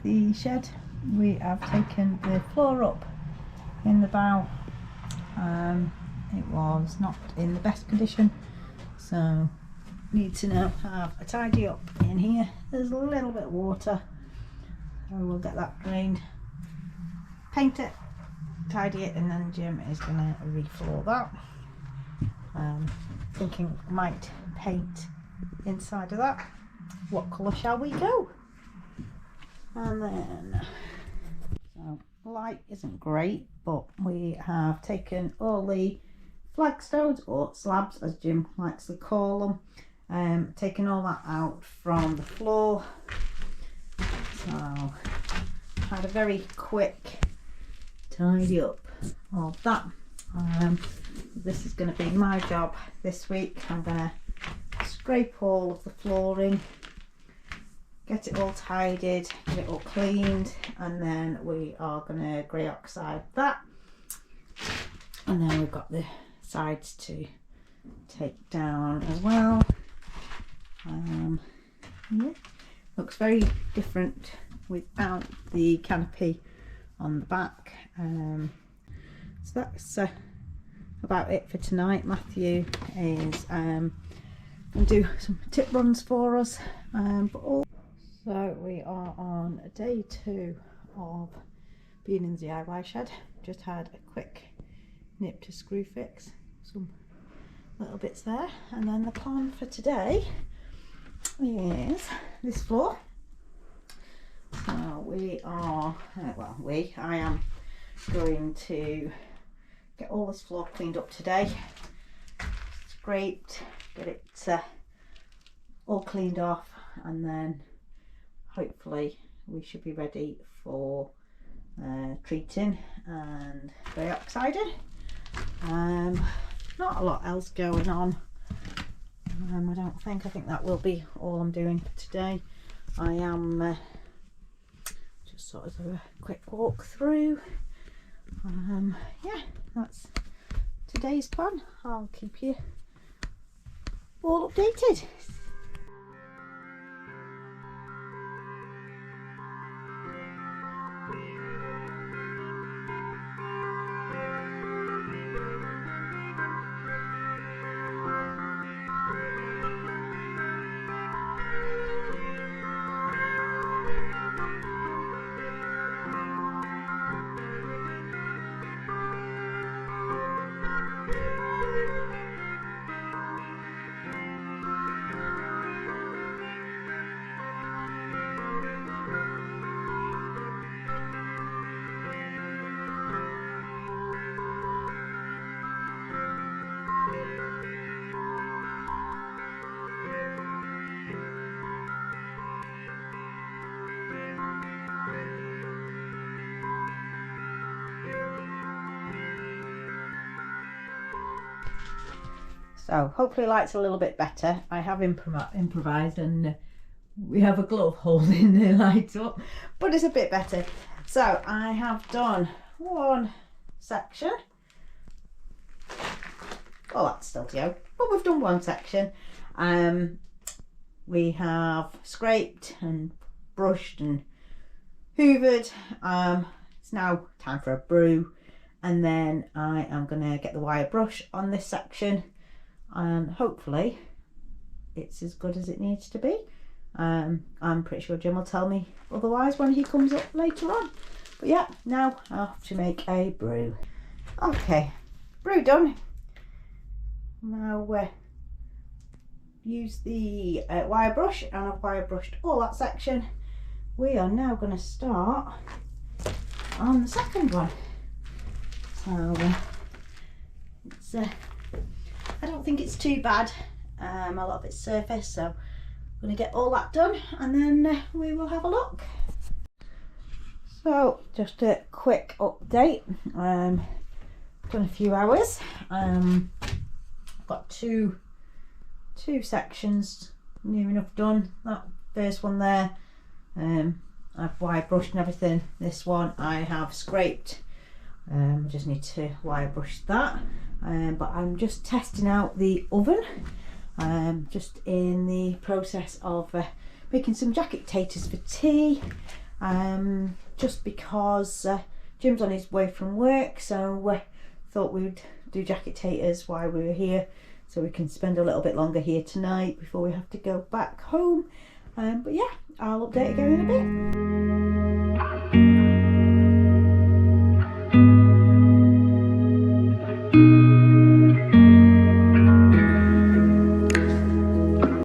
the shed, we have taken the floor up in the bow. It was not in the best condition, so need to now have a tidy up in here. There's a little bit of water, so we'll get that drained, paint it, tidy it, and then Jim is going to refloor that. Thinking I might paint inside of that. What colour shall we go? And then, so light isn't great, but we have taken all the flagstones, or slabs as Jim likes to call them, taken all that out from the floor. So had a very quick tidy up of that. This is going to be my job this week. I'm going to scrape all of the flooring, get it all tidied, get it all cleaned, and then we are going to grey oxide that. And then we've got the sides to take down as well. Yeah, looks very different without the canopy on the back. So that's about it for tonight. Matthew is going to do some tip runs for us. So we are on day 2 of being in the DIY shed. Just had a quick nip to screw fix some little bits there, and then the plan for today is this floor. So we are, I am going to get all this floor cleaned up today, scraped, get it all cleaned off, and then hopefully we should be ready for treating and grey oxiding. Not a lot else going on. I don't think. I think that will be all I'm doing for today. I am just sort of a quick walk through. Yeah, that's today's plan. I'll keep you all updated. So hopefully light's a little bit better. I have improvised, and we have a glove holding the light up, but it's a bit better. So I have done one section. Well, that's still to go, but we've done one section. We have scraped and brushed and hoovered. It's now time for a brew, and then I am going to get the wire brush on this section, and hopefully it's as good as it needs to be. I'm pretty sure Jim will tell me otherwise when he comes up later on. But yeah, now I have to make a brew. Okay, brew done. Now use the wire brush, and I've wire brushed all that section. We are now going to start on the second one. So it's I don't think it's too bad. A lot of it's surface, so I'm going to get all that done, and then we will have a look. So just a quick update. Done a few hours. Got two sections near enough done. That first one there, I've wire brushed and everything. This one I have scraped. I just need to wire brush that. But I'm just testing out the oven. Just in the process of making some jacket taters for tea. just because Jim's on his way from work, so thought we'd do jacket taters while we were here, so we can spend a little bit longer here tonight before we have to go back home. But yeah, I'll update again in a bit.